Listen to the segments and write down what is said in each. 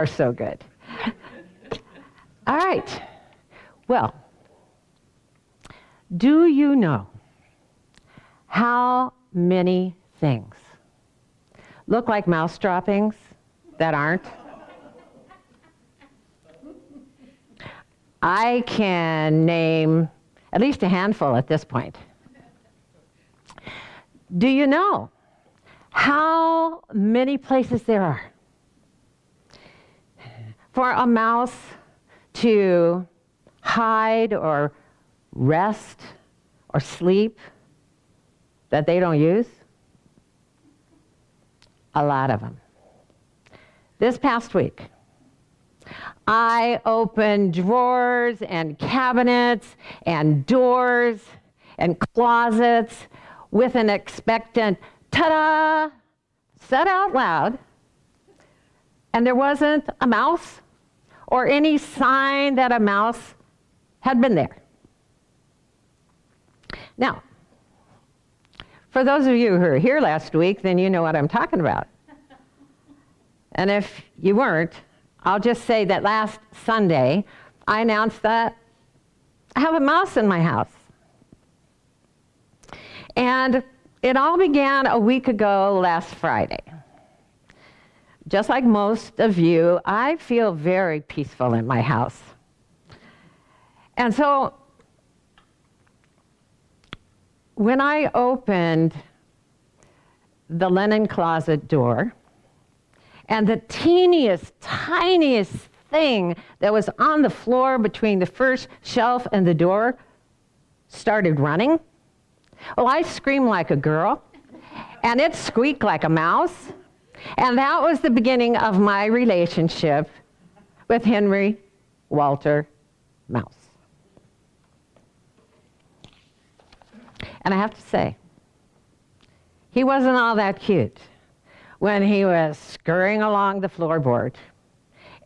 are so good. All right. Well, do you know how many things look like mouse droppings that aren't? I can name at least a handful at this point. Do you know how many places there are for a mouse to hide or rest or sleep that they don't use? A lot of them. This past week, I opened drawers and cabinets and doors and closets with an expectant ta-da, said out loud, and there wasn't a mouse or any sign that a mouse had been there. Now, for those of you who were here last week, then you know what I'm talking about. And if you weren't, I'll just say that last Sunday, I announced that I have a mouse in my house. And it all began a week ago last Friday. Just like most of you, I feel very peaceful in my house. And so when I opened the linen closet door, and the teeniest, tiniest thing that was on the floor between the first shelf and the door started running, well, I screamed like a girl, and it squeaked like a mouse, and that was the beginning of my relationship with Henry Walter Mouse. And I have to say, he wasn't all that cute when he was scurrying along the floorboard.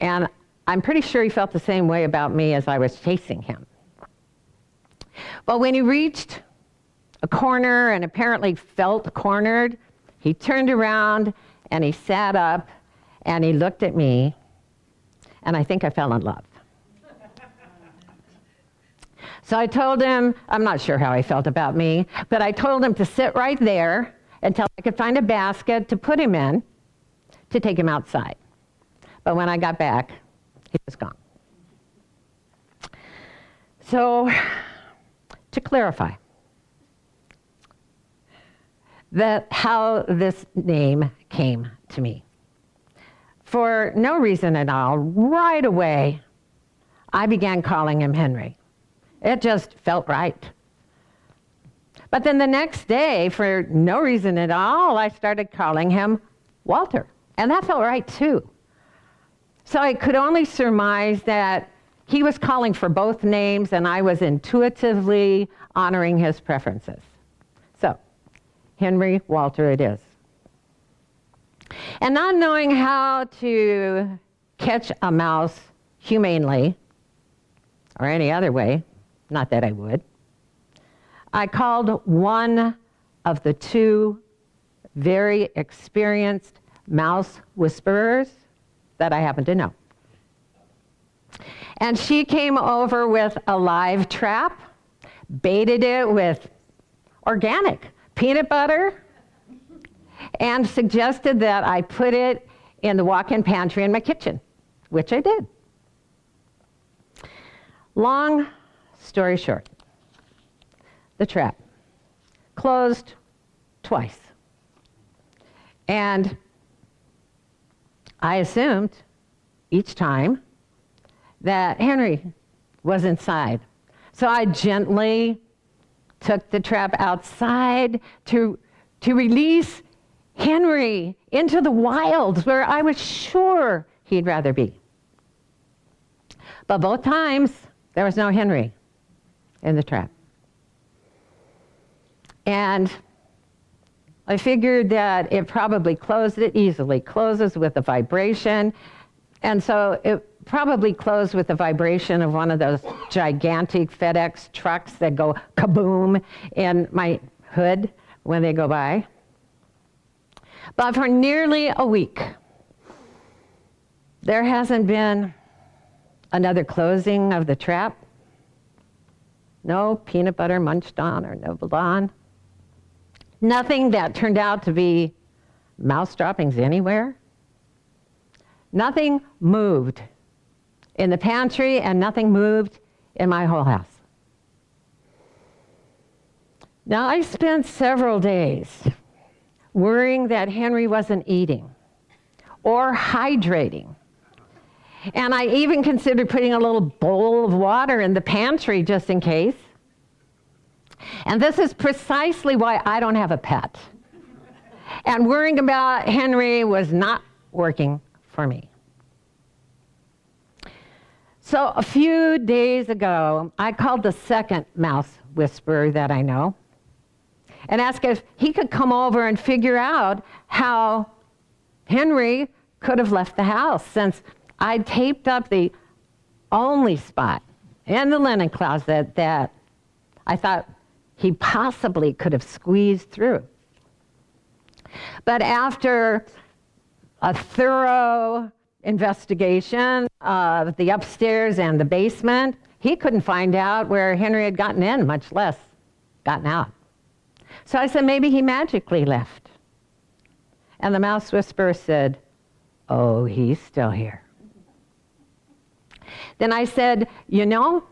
And I'm pretty sure he felt the same way about me as I was chasing him. But when he reached a corner and apparently felt cornered, he turned around and he sat up and he looked at me, and I think I fell in love. So I told him, I'm not sure how he felt about me, but I told him to sit right there until I could find a basket to put him in to take him outside. But when I got back, he was gone. So, to clarify, that how this name came to me. For no reason at all, right away, I began calling him Henry. It just felt right. But then the next day, for no reason at all, I started calling him Walter. And that felt right too. So I could only surmise that he was calling for both names and I was intuitively honoring his preferences. So, Henry Walter it is. And not knowing how to catch a mouse humanely, or any other way, not that I would, I called one of the two very experienced mouse whisperers that I happen to know. And she came over with a live trap, baited it with organic peanut butter, and suggested that I put it in the walk-in pantry in my kitchen, which I did. Long story short, the trap closed twice. And I assumed each time that Henry was inside. So I gently took the trap outside to release Henry into the wilds where I was sure he'd rather be. But both times, there was no Henry in the trap. And I figured that it probably closed, it easily closes with a vibration. And so it probably closed with the vibration of one of those gigantic FedEx trucks that go kaboom in my hood when they go by. But for nearly a week, There hasn't been another closing of the trap. No peanut butter munched on or nibbled on. Nothing that turned out to be mouse droppings anywhere. Nothing moved in the pantry and nothing moved in my whole house. Now, I spent several days worrying that Henry wasn't eating or hydrating. And I even considered putting a little bowl of water in the pantry just in case. And this is precisely why I don't have a pet. And worrying about Henry was not working for me. So a few days ago, I called the second mouse whisperer that I know and asked if he could come over and figure out how Henry could have left the house, since I'd taped up the only spot in the linen closet that I thought he possibly could have squeezed through. But after a thorough investigation of the upstairs and the basement, he couldn't find out where Henry had gotten in, much less gotten out. So I said, maybe he magically left. And the mouse whisperer said, oh, he's still here. Then I said, you know,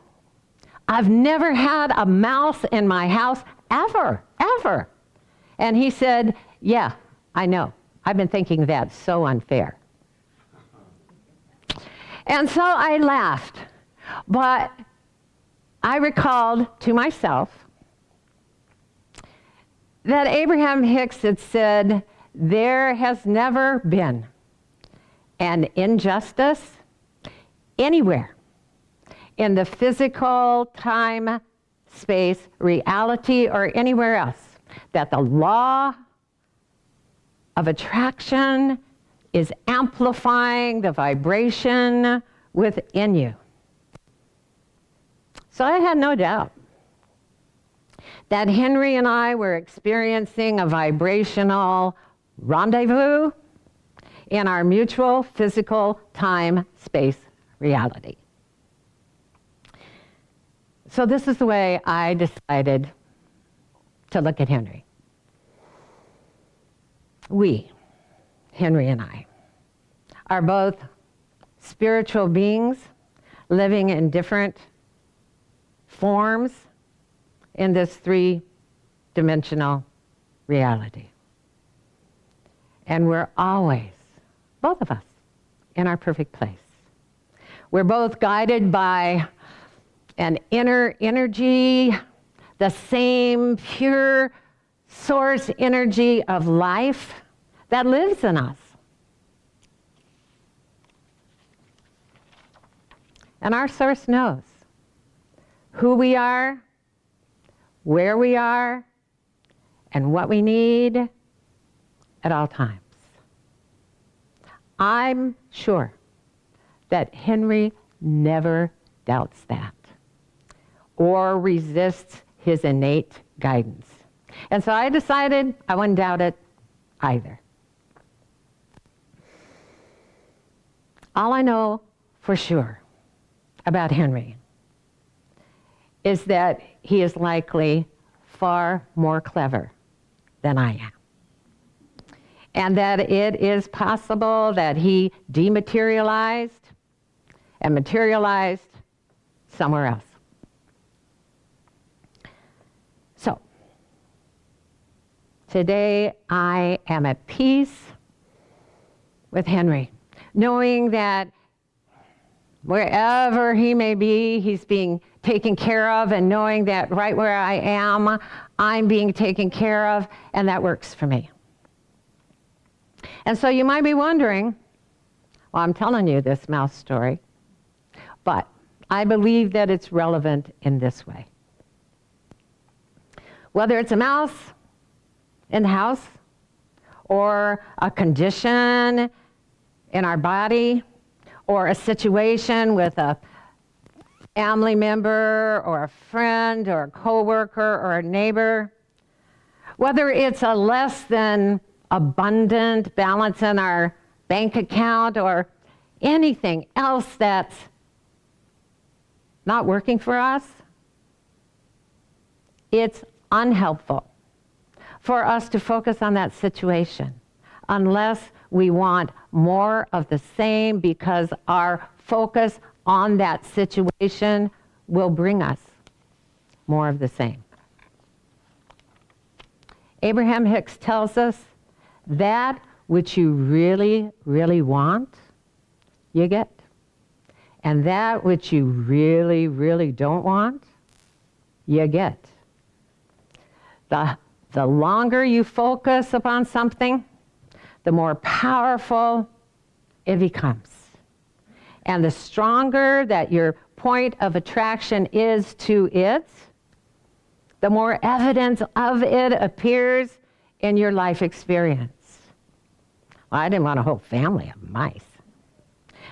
I've never had a mouse in my house ever. And he said, yeah, I know. I've been thinking that's so unfair. And so I laughed, but I recalled to myself that Abraham Hicks had said, there has never been an injustice anywhere in the physical, time, space, reality, or anywhere else that the law of attraction is amplifying the vibration within you. So I had no doubt that Henry and I were experiencing a vibrational rendezvous in our mutual physical time-space reality. So this is the way I decided to look at Henry. We, Henry and I, are both spiritual beings living in different forms in this three-dimensional reality. And we're always, both of us, in our perfect place. We're both guided by an inner energy, the same pure source energy of life that lives in us. And our source knows who we are, where we are, and what we need at all times. I'm sure that Henry never doubts that or resists his innate guidance. And so I decided I wouldn't doubt it either. All I know for sure about Henry is that he is likely far more clever than I am. And that it is possible that he dematerialized and materialized somewhere else. So, today I am at peace with Henry, knowing that wherever he may be, he's being taken care of, and knowing that right where I am, I'm being taken care of, and that works for me. And so you might be wondering, well, I'm telling you this mouse story, but I believe that it's relevant in this way. Whether it's a mouse in the house, or a condition in our body, or a situation with a family member, or a friend, or a coworker, or a neighbor, whether it's a less than abundant balance in our bank account, or anything else that's not working for us, it's unhelpful for us to focus on that situation unless we want more of the same, because our focus on that situation will bring us more of the same. Abraham Hicks tells us that which you really, really want, you get. And that which you really, really don't want, you get. The longer you focus upon something, the more powerful it becomes. And the stronger that your point of attraction is to it, the more evidence of it appears in your life experience. Well, I didn't want a whole family of mice.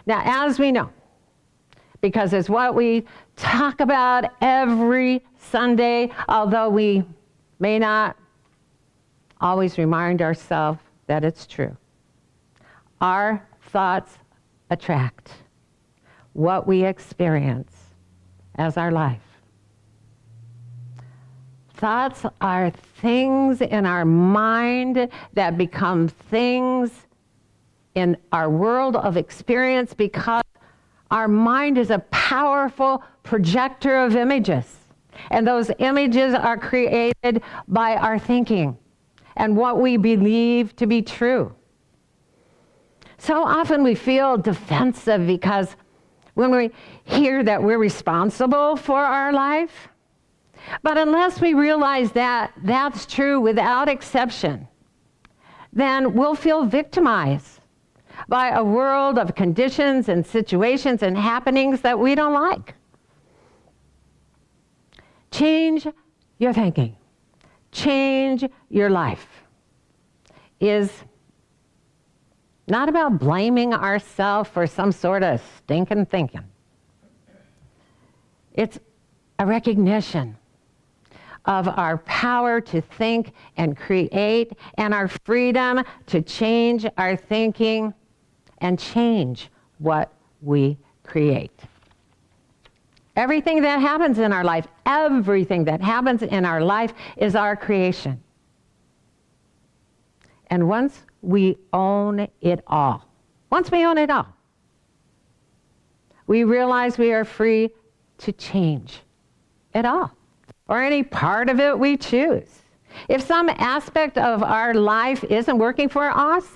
Now, as we know, because it's what we talk about every Sunday, although we may not always remind ourselves that it's true. Our thoughts attract what we experience as our life. Thoughts are things in our mind that become things in our world of experience, because our mind is a powerful projector of images. And those images are created by our thinking and what we believe to be true. So often we feel defensive because when we hear that we're responsible for our life, but unless we realize that that's true without exception, then we'll feel victimized by a world of conditions and situations and happenings that we don't like. Change your thinking. Change your life is not about blaming ourselves for some sort of stinking thinking. It's a recognition of our power to think and create, and our freedom to change our thinking and change what we create. Everything that happens in our life, everything that happens in our life is our creation. And once we own it all, we realize we are free to change it all, or any part of it we choose. If some aspect of our life isn't working for us,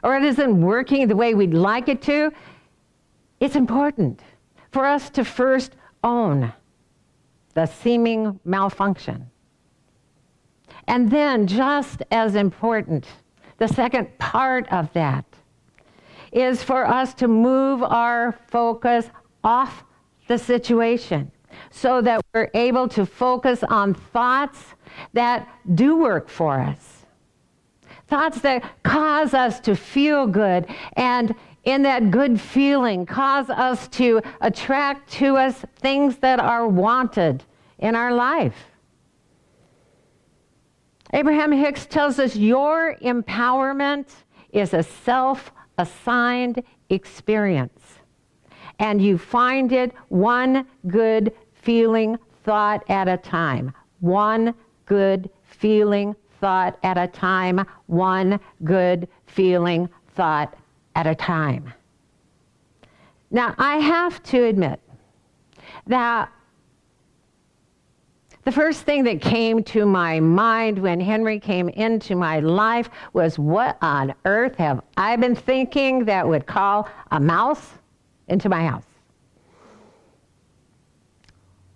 or it isn't working the way we'd like it to, it's important for us to first own the seeming malfunction. And then, just as important, the second part of that is for us to move our focus off the situation so that we're able to focus on thoughts that do work for us. Thoughts that cause us to feel good, and in that good feeling cause us to attract to us things that are wanted in our life. Abraham Hicks tells us your empowerment is a self-assigned experience, and you find it one good feeling thought at a time. One good feeling thought at a time. One good feeling thought at a time. Now, I have to admit that the first thing that came to my mind when Henry came into my life was, what on earth have I been thinking that would call a mouse into my house?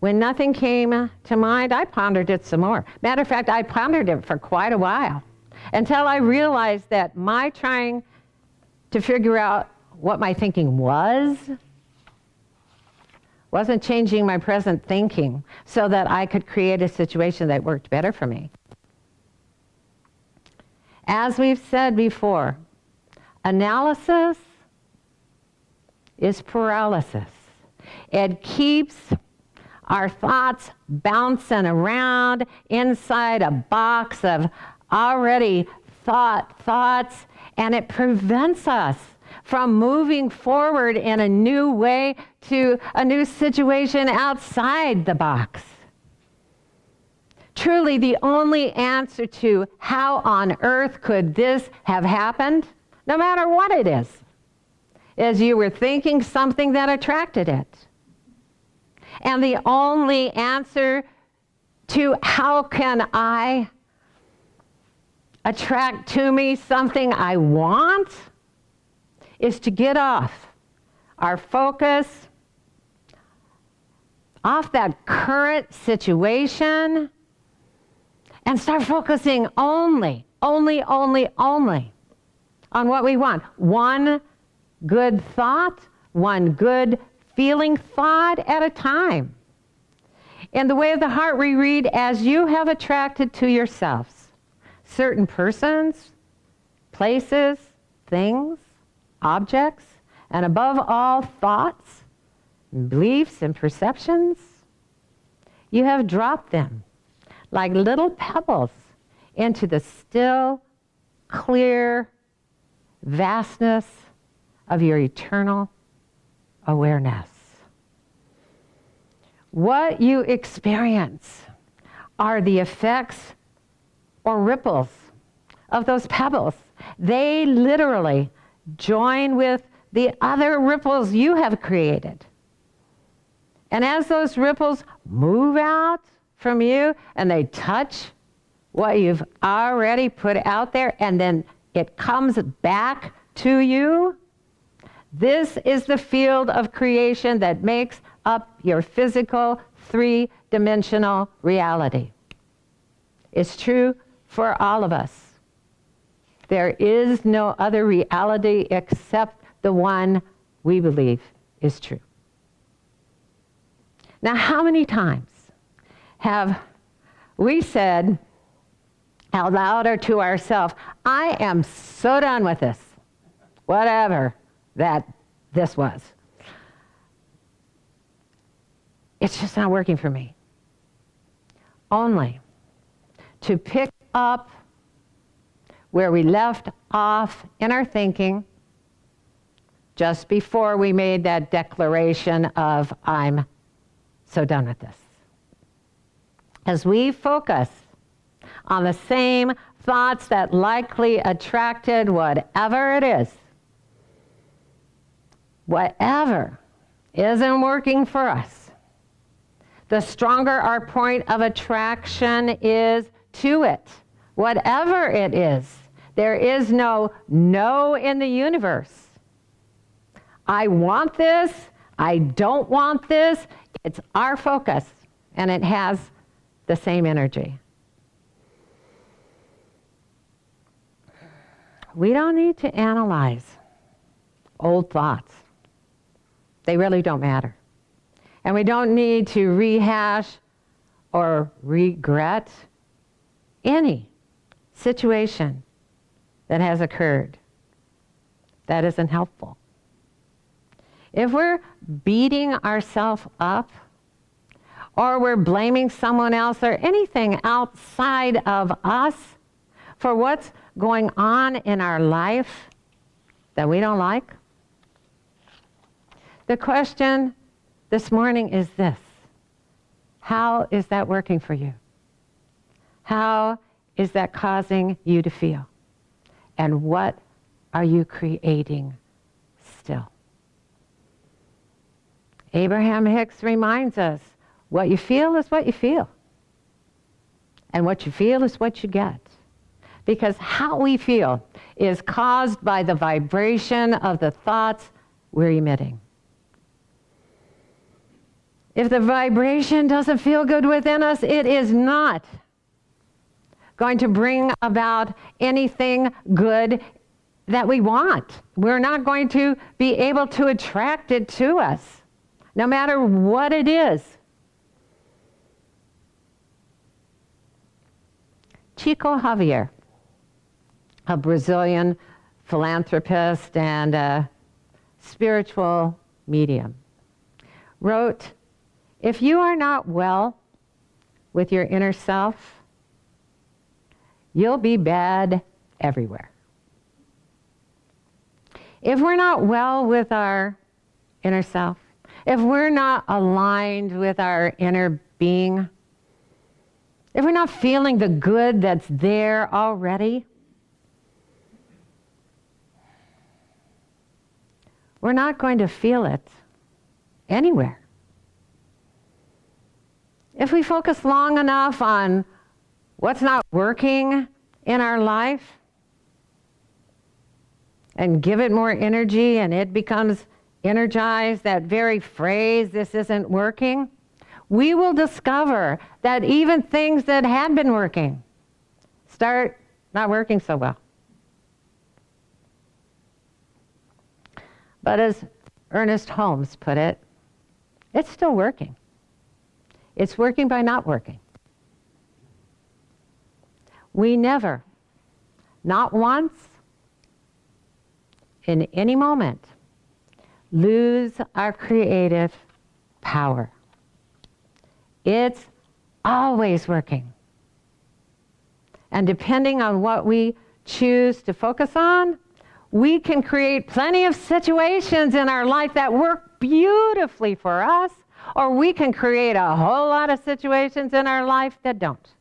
When nothing came to mind, I pondered it some more. Matter of fact, I pondered it for quite a while until I realized that my trying to figure out what my thinking wasn't changing my present thinking so that I could create a situation that worked better for me. As we've said before, analysis is paralysis. It keeps our thoughts bouncing around inside a box of already thoughts, and it prevents us from moving forward in a new way to a new situation outside the box. Truly, the only answer to how on earth could this have happened, no matter what it is you were thinking something that attracted it. And the only answer to how can I attract to me something I want is to get off our focus, off that current situation, and start focusing only on what we want. One good thought, one good feeling thought at a time. In the way of the heart, we read, as you have attracted to yourselves certain persons, places, things, objects, and above all, thoughts, beliefs, and perceptions, you have dropped them like little pebbles into the still, clear vastness of your eternal awareness. What you experience are the effects or ripples of those pebbles. They literally join with the other ripples you have created. And as those ripples move out from you and they touch what you've already put out there, and then it comes back to you, this is the field of creation that makes up your physical, three-dimensional reality. It's true for all of us. There is no other reality except the one we believe is true. Now, how many times have we said out loud or to ourselves, I am so done with this, whatever this was. It's just not working for me. Only to pick up where we left off in our thinking just before we made that declaration of, I'm so done with this. As we focus on the same thoughts that likely attracted whatever it is, whatever isn't working for us, the stronger our point of attraction is to it, whatever it is. There is no in the universe. I want this, I don't want this. It's our focus, and it has the same energy. We don't need to analyze old thoughts. They really don't matter. And we don't need to rehash or regret any situation that has occurred. That isn't helpful. If we're beating ourselves up, or we're blaming someone else or anything outside of us for what's going on in our life that we don't like, the question this morning is this: how is that working for you? How is that causing you to feel? And what are you creating still? Abraham Hicks reminds us, what you feel is what you feel. And what you feel is what you get. Because how we feel is caused by the vibration of the thoughts we're emitting. If the vibration doesn't feel good within us, it is not going to bring about anything good that we want. We're not going to be able to attract it to us, no matter what it is. Chico Xavier, a Brazilian philanthropist and a spiritual medium, wrote, "If you are not well with your inner self, you'll be bad everywhere. If we're not well with our inner self, if we're not aligned with our inner being, if we're not feeling the good that's there already, we're not going to feel it anywhere. If we focus long enough on what's not working in our life and give it more energy and it becomes energized, that very phrase, this isn't working, we will discover that even things that had been working start not working so well. But as Ernest Holmes put it, it's still working. It's working by not working. We never, not once, in any moment, lose our creative power. It's always working. And depending on what we choose to focus on, we can create plenty of situations in our life that work beautifully for us, or we can create a whole lot of situations in our life that don't.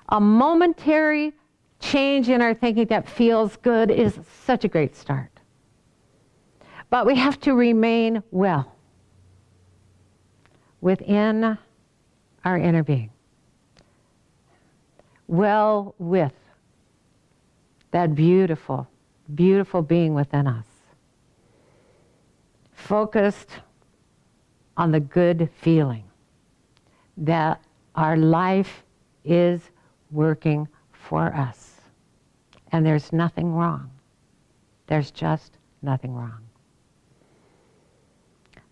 A momentary change in our thinking that feels good is such a great start. But we have to remain well within our inner being. Well with that beautiful, beautiful being within us. Focused on the good feeling that our life is working for us. And there's nothing wrong. There's just nothing wrong.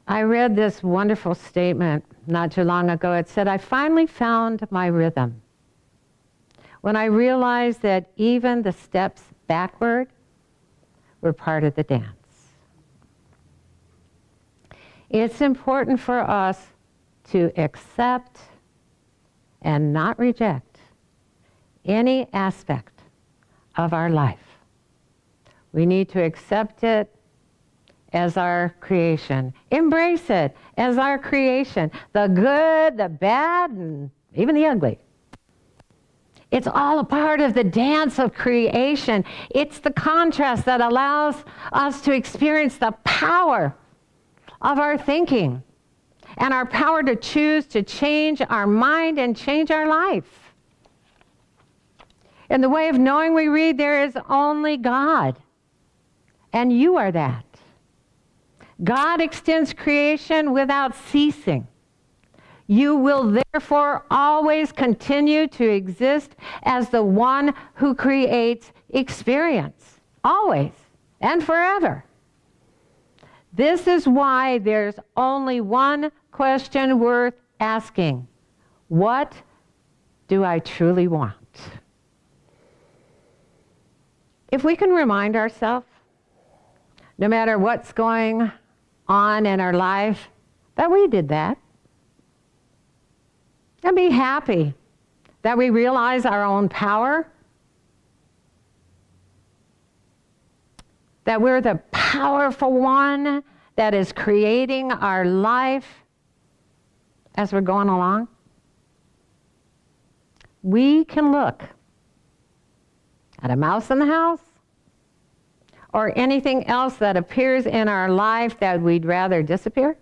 I read this wonderful statement not too long ago. It said, I finally found my rhythm when I realized that even the steps backward were part of the dance. It's important for us to accept and not reject any aspect of our life. We need to accept it as our creation. Embrace it as our creation. The good, the bad, and even the ugly. It's all a part of the dance of creation. It's the contrast that allows us to experience the power of our thinking and our power to choose to change our mind and change our life. In the way of knowing we read, there is only God, and you are that. God extends creation without ceasing. You will therefore always continue to exist as the one who creates experience, always and forever. This is why there's only one question worth asking. What do I truly want? If we can remind ourselves, no matter what's going on in our life, that we did that, and be happy that we realize our own power, that we're the powerful one that is creating our life as we're going along, we can look at a mouse in the house or anything else that appears in our life that we'd rather disappear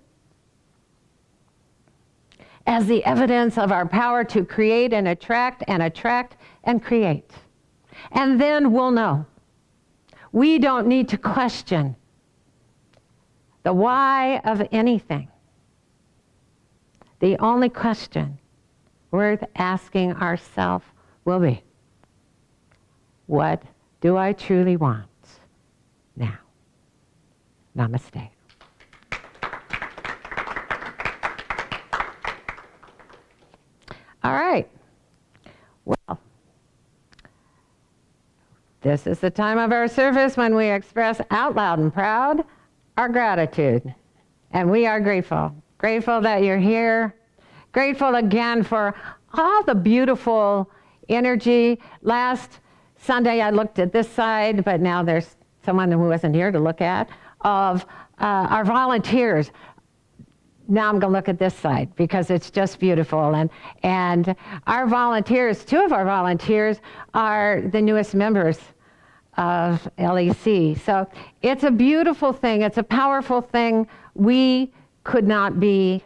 as the evidence of our power to create and attract and create. And then we'll know. We don't need to question the why of anything. The only question worth asking ourselves will be, what do I truly want now? Namaste. All right. Well, this is the time of our service when we express out loud and proud our gratitude. And we are grateful. Grateful that you're here. Grateful again for all the beautiful energy. Last Sunday I looked at this side, but now there's someone who wasn't here to look at, of our volunteers. Now I'm going to look at this side because it's just beautiful. And our volunteers, 2 of our volunteers are the newest members of LEC. So it's a beautiful thing. It's a powerful thing. We could not be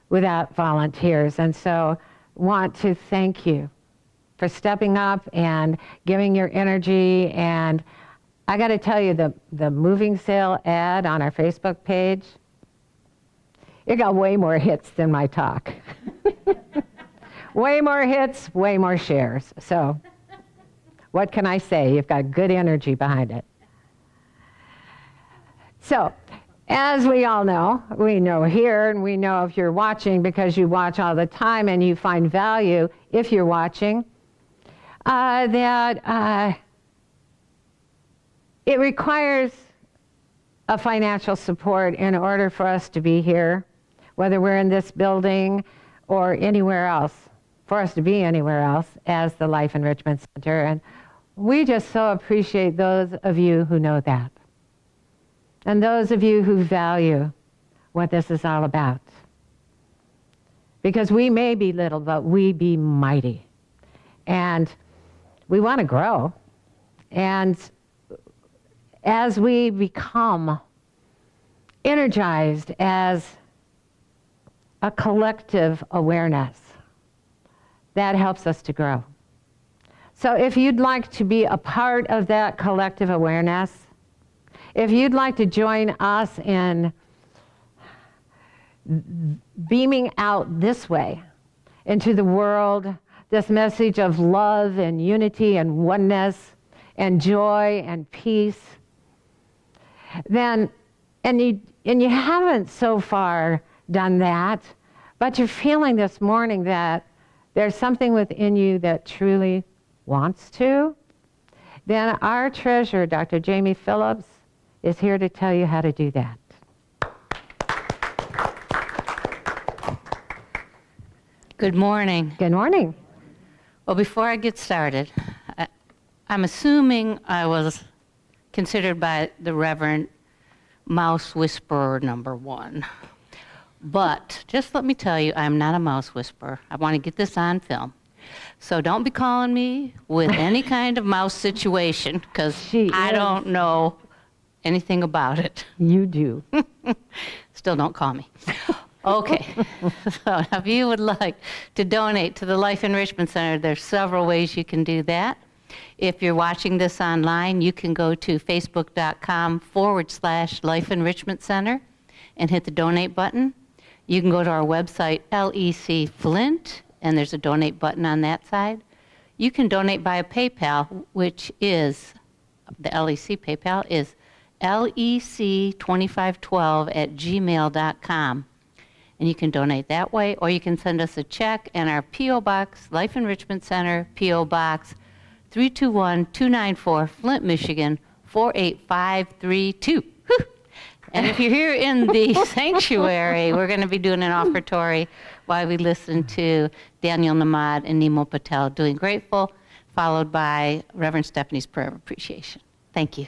without volunteers. And so want to thank you for stepping up and giving your energy. And I got to tell you, the moving sale ad on our Facebook page, it got way more hits than my talk. Way more hits, way more shares. So what can I say? You've got good energy behind it. So as we all know, we know here, and we know if you're watching because you watch all the time and you find value if you're watching, that it requires a financial support in order for us to be here, whether we're in this building or anywhere else, for us to be anywhere else as the Life Enrichment Center. And we just so appreciate those of you who know that. And those of you who value what this is all about. Because we may be little, but we be mighty. And we want to grow. And as we become energized as a collective awareness, that helps us to grow. So if you'd like to be a part of that collective awareness, if you'd like to join us in beaming out this way into the world, this message of love and unity and oneness and joy and peace, then, and you haven't so far done that, but you're feeling this morning that there's something within you that truly wants to, then our treasurer, Dr. Jamie Phillips, is here to tell you how to do that. Good morning. Good morning. Well, before I get started, I'm assuming I was considered by the Reverend Mouse Whisperer #1. But just let me tell you, I'm not a mouse whisperer. I want to get this on film. So don't be calling me with any kind of mouse situation, because I don't know anything about it. You do. Still don't call me. Okay. So if you would like to donate to the Life Enrichment Center, there's several ways you can do that. If you're watching this online, you can go to facebook.com/Life Enrichment Center and hit the donate button. You can go to our website, LEC Flint, and there's a donate button on that side. You can donate via PayPal, which is, the LEC PayPal is lec2512@gmail.com. And you can donate that way, or you can send us a check, and our P.O. Box, Life Enrichment Center, P.O. Box 321-294, Flint, Michigan, 48532. Whew. And if you're here in the sanctuary, we're going to be doing an offertory while we listen to Daniel Namad and Nemo Patel doing Grateful, followed by Reverend Stephanie's Prayer of Appreciation. Thank you.